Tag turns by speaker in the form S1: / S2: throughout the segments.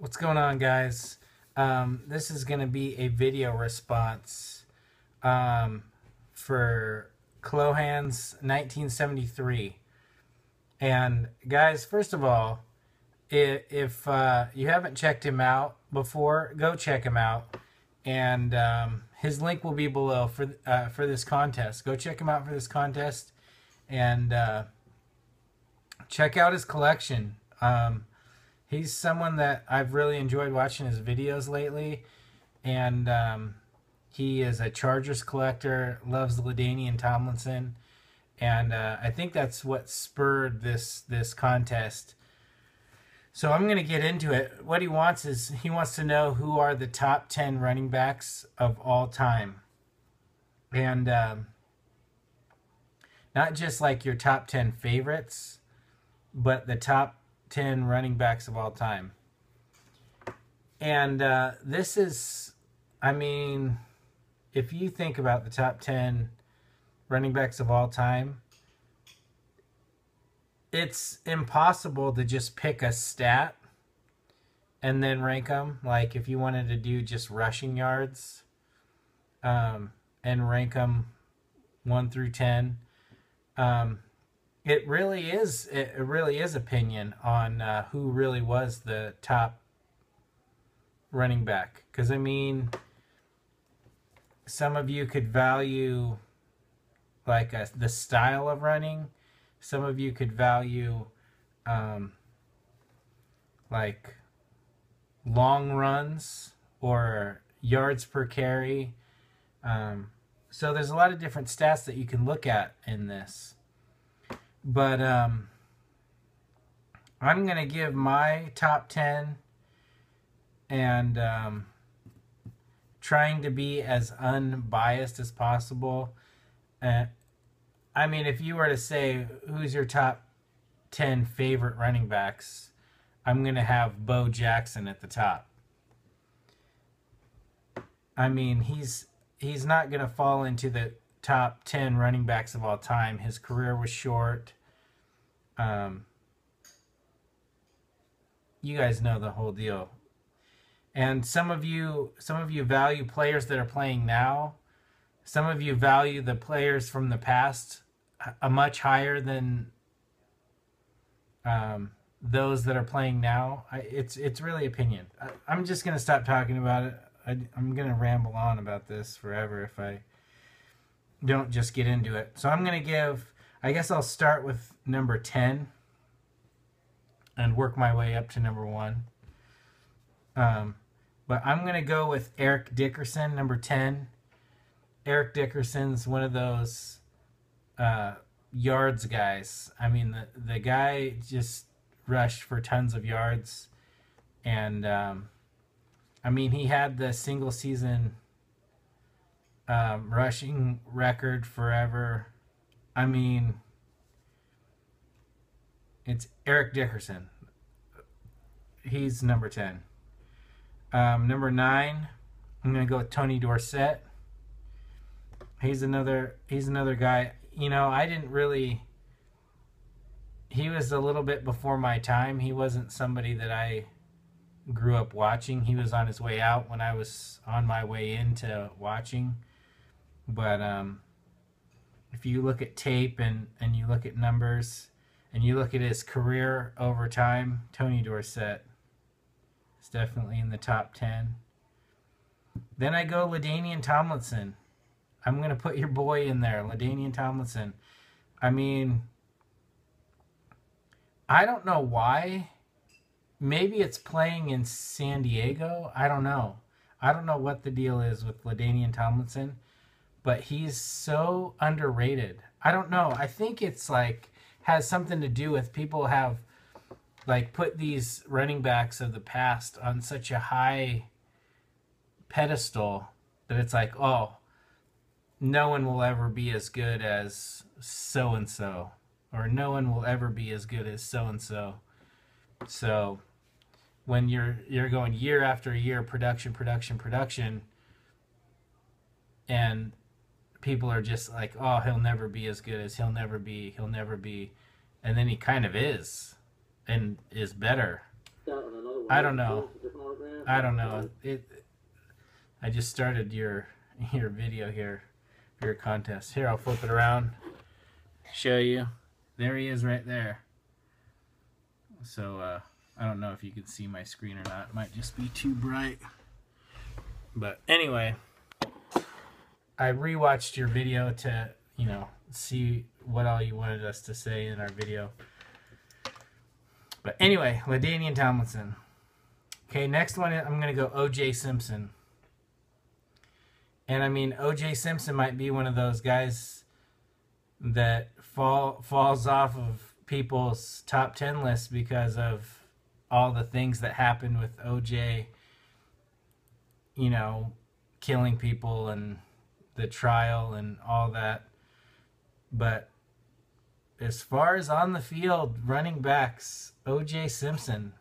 S1: What's going on, guys? This is going to be a video response for chlohans1973. And guys, first of all, if you haven't checked him out before, go check him out. And his link will be below for this contest. Go check him out for this contest and check out his collection. He's someone that I've really enjoyed watching his videos lately, and he is a Chargers collector, loves LaDainian Tomlinson, and I think that's what spurred this contest. So I'm going to get into it. What he wants is he wants to know who are the top 10 running backs of all time, and not just like your top 10 favorites, but the top 10 running backs of all time. And this is, I mean, if you think about the top 10 running backs of all time, it's impossible to just pick a stat and then rank them. Like if you wanted to do just rushing yards and rank them 1 through 10, it really is opinion on who really was the top running back. Because I mean, some of you could value like the style of running. Some of you could value like long runs or yards per carry. So there's a lot of different stats that you can look at in this. But I'm going to give my top 10 and trying to be as unbiased as possible. I mean, if you were to say, who's your top 10 favorite running backs, I'm going to have Bo Jackson at the top. I mean, he's not going to fall into the top 10 running backs of all time. His career was short. You guys know the whole deal. And some of you value players that are playing now. Some of you value the players from the past much higher than those that are playing now. It's really opinion. I'm just going to stop talking about it. I'm going to ramble on about this forever if I don't just get into it. So I'm going to give, I guess I'll start with number 10 and work my way up to number 1. But I'm going to go with Eric Dickerson, number 10. Eric Dickerson's one of those yards guys. I mean, the guy just rushed for tons of yards. And, I mean, he had the single season rushing record forever. I mean, it's Eric Dickerson. He's number 10. Number 9, I'm going to go with Tony Dorsett. He's another guy. You know, I didn't really... He was a little bit before my time. He wasn't somebody that I grew up watching. He was on his way out when I was on my way into watching. But if you look at tape and you look at numbers and you look at his career over time, Tony Dorsett is definitely in the top 10. Then I go LaDainian Tomlinson. I'm going to put your boy in there, LaDainian Tomlinson. I mean, I don't know why. Maybe it's playing in San Diego. I don't know. I don't know what the deal is with LaDainian Tomlinson, but he's so underrated. I don't know. I think it's like has something to do with people have like put these running backs of the past on such a high pedestal that it's like, oh, no one will ever be as good as so-and-so, or no one will ever be as good as so-and-so. So when you're going year after year, production, and people are just like, oh, he'll never be as good as he'll never be, and then he kind of is, and is better. I don't know. I don't know. I just started your video here for your contest. Here, I'll flip it around, show you. There he is right there. So I don't know if you can see my screen or not. It might just be too bright. But anyway, I rewatched your video to, you know, see what all you wanted us to say in our video. But anyway, LaDainian Tomlinson. Okay, next one, I'm going to go O.J. Simpson. And I mean, O.J. Simpson might be one of those guys that falls off of people's top 10 lists because of all the things that happened with O.J., you know, killing people and the trial and all that. But as far as on the field, running backs, O.J. Simpson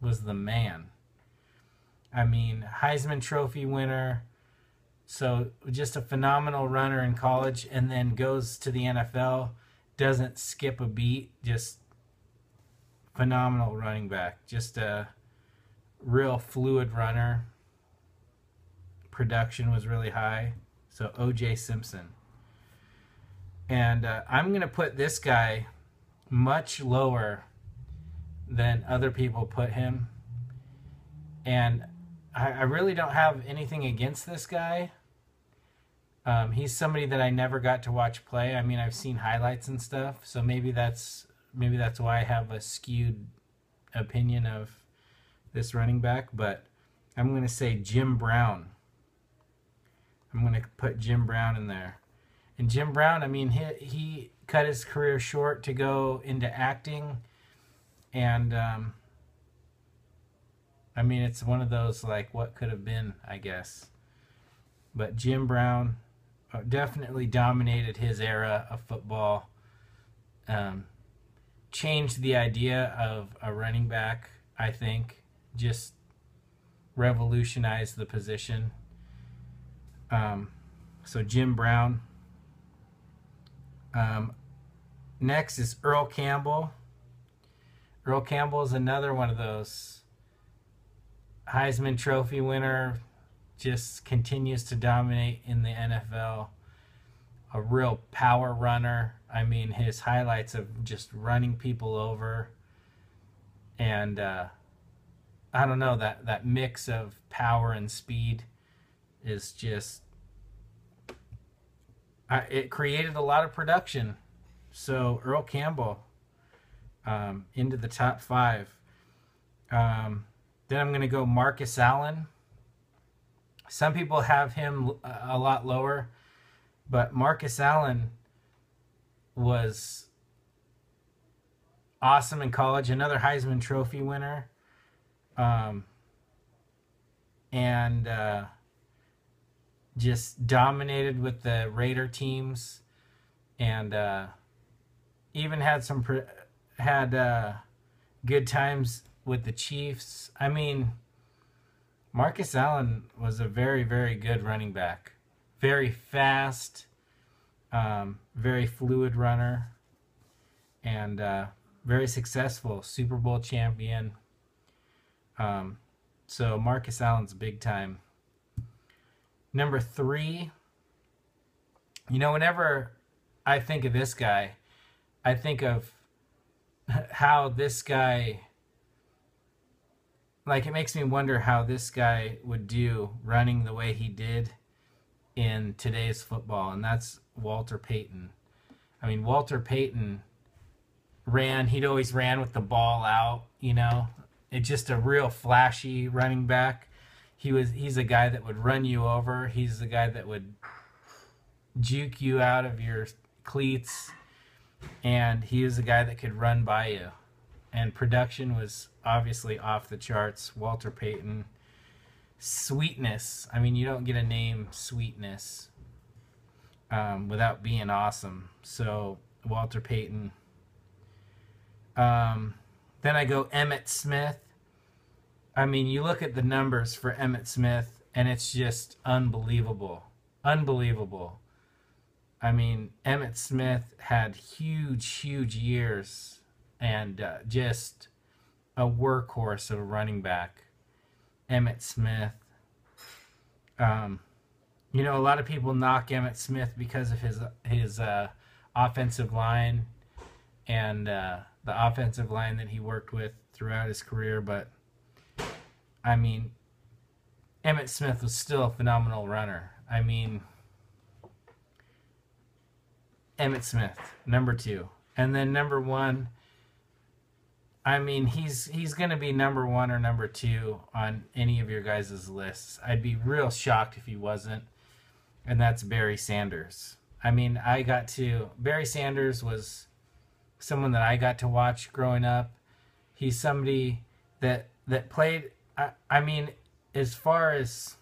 S1: was the man. I mean, Heisman Trophy winner, so just a phenomenal runner in college, and then goes to the NFL, doesn't skip a beat, just phenomenal running back. Just a real fluid runner. Production was really high. So O.J. Simpson. And I'm going to put this guy much lower than other people put him. And I really don't have anything against this guy. He's somebody that I never got to watch play. I mean, I've seen highlights and stuff, so maybe that's why I have a skewed opinion of this running back. But I'm going to say Jim Brown. I'm going to put Jim Brown in there. And Jim Brown, I mean, he cut his career short to go into acting. And, I mean, it's one of those, like, what could have been, I guess. But Jim Brown definitely dominated his era of football. Changed the idea of a running back, I think. Just revolutionized the position. So Jim Brown. Next is Earl Campbell. Earl Campbell is another one of those Heisman Trophy winner, just continues to dominate in the NFL. A real power runner. I mean, his highlights of just running people over. And I don't know, that mix of power and speed is just... it created a lot of production. So Earl Campbell into the top 5. Then I'm going to go Marcus Allen. Some people have him a lot lower, but Marcus Allen was awesome in college. Another Heisman Trophy winner. And just dominated with the Raider teams, and even had some good times with the Chiefs. I mean, Marcus Allen was a very, very good running back. Very fast, very fluid runner, and very successful. Super Bowl champion. So Marcus Allen's big time. Number 3, you know, whenever I think of this guy, I think of how this guy, like, it makes me wonder how this guy would do running the way he did in today's football, and that's Walter Payton. I mean, Walter Payton he'd always ran with the ball out, you know. It's just a real flashy running back. He's a guy that would run you over. He's the guy that would juke you out of your cleats. And he was a guy that could run by you. And production was obviously off the charts. Walter Payton. Sweetness. I mean, you don't get a name Sweetness without being awesome. So, Walter Payton. Then I go Emmitt Smith. I mean, you look at the numbers for Emmitt Smith, and it's just unbelievable. Unbelievable. I mean, Emmitt Smith had huge, huge years, and just a workhorse of a running back. Emmitt Smith. You know, a lot of people knock Emmitt Smith because of his offensive line and the offensive line that he worked with throughout his career. But, I mean, Emmitt Smith was still a phenomenal runner. I mean, Emmitt Smith, number 2. And then number 1, I mean, he's going to be number 1 or number 2 on any of your guys' lists. I'd be real shocked if he wasn't. And that's Barry Sanders. I mean, Barry Sanders was someone that I got to watch growing up. He's somebody that played, I mean, as far as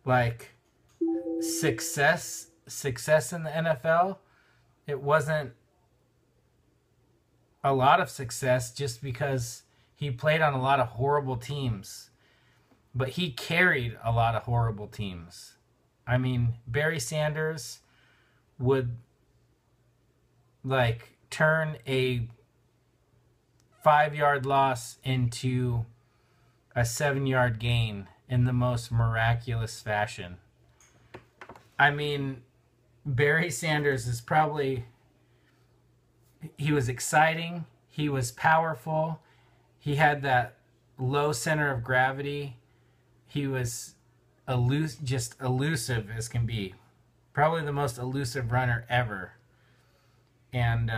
S1: like success in the NFL, it wasn't a lot of success just because he played on a lot of horrible teams. But he carried a lot of horrible teams. I mean, Barry Sanders would like turn a 5-yard loss into a 7-yard gain in the most miraculous fashion. I mean, Barry Sanders is probably, he was exciting, he was powerful, he had that low center of gravity, he was just elusive as can be. Probably the most elusive runner ever. And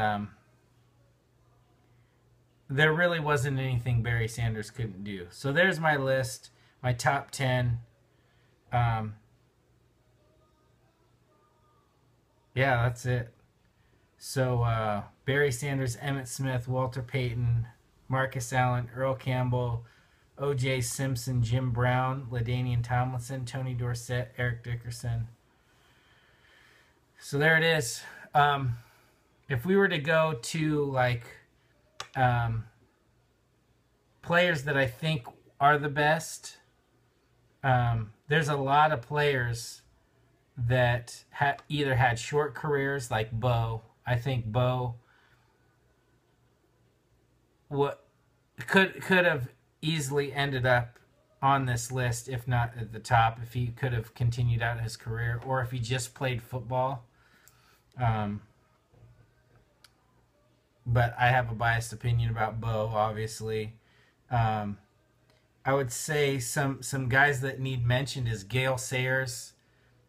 S1: there really wasn't anything Barry Sanders couldn't do. So there's my list, my top 10. Yeah, that's it. So Barry Sanders, Emmitt Smith, Walter Payton, Marcus Allen, Earl Campbell, O.J. Simpson, Jim Brown, LaDainian Tomlinson, Tony Dorsett, Eric Dickerson. So there it is. If we were to go to like players that I think are the best, there's a lot of players that either had short careers, like Bo. I think Bo could have easily ended up on this list, if not at the top, if he could have continued out his career, or if he just played football. But I have a biased opinion about Bo, obviously. I would say some guys that need mentioned is Gale Sayers,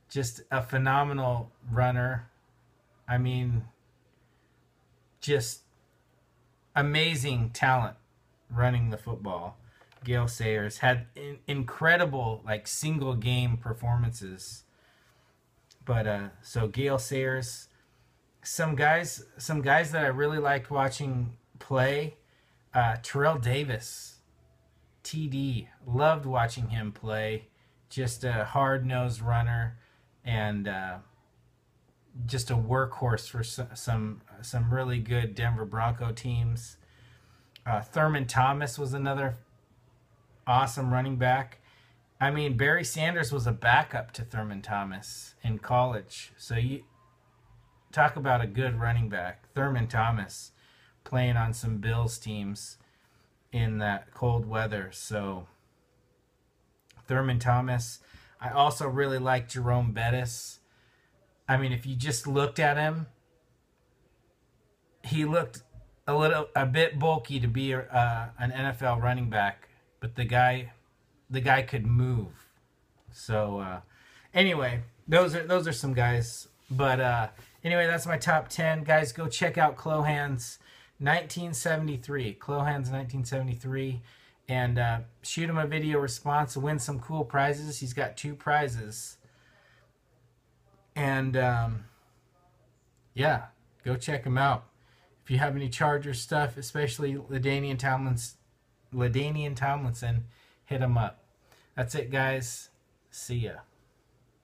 S1: just a phenomenal runner. I mean, just amazing talent running the football. Gale Sayers had incredible like single game performances. But so Gale Sayers, some guys that I really liked watching play, Terrell Davis, TD, loved watching him play. Just a hard-nosed runner and just a workhorse for some really good Denver Bronco teams. Thurman Thomas was another awesome running back. I mean, Barry Sanders was a backup to Thurman Thomas in college. So you talk about a good running back. Thurman Thomas playing on some Bills teams in that cold weather. So Thurman Thomas. I also really like Jerome Bettis. I mean, if you just looked at him, he looked a bit bulky to be an NFL running back, but the guy could move. So anyway, those are some guys. But anyway, that's my top 10. Guys, go check out chlohans1973. chlohans1973. And shoot him a video response to win some cool prizes. He's got 2 prizes. And yeah, go check him out. If you have any Charger stuff, especially LaDainian Tomlinson, hit him up. That's it, guys. See ya.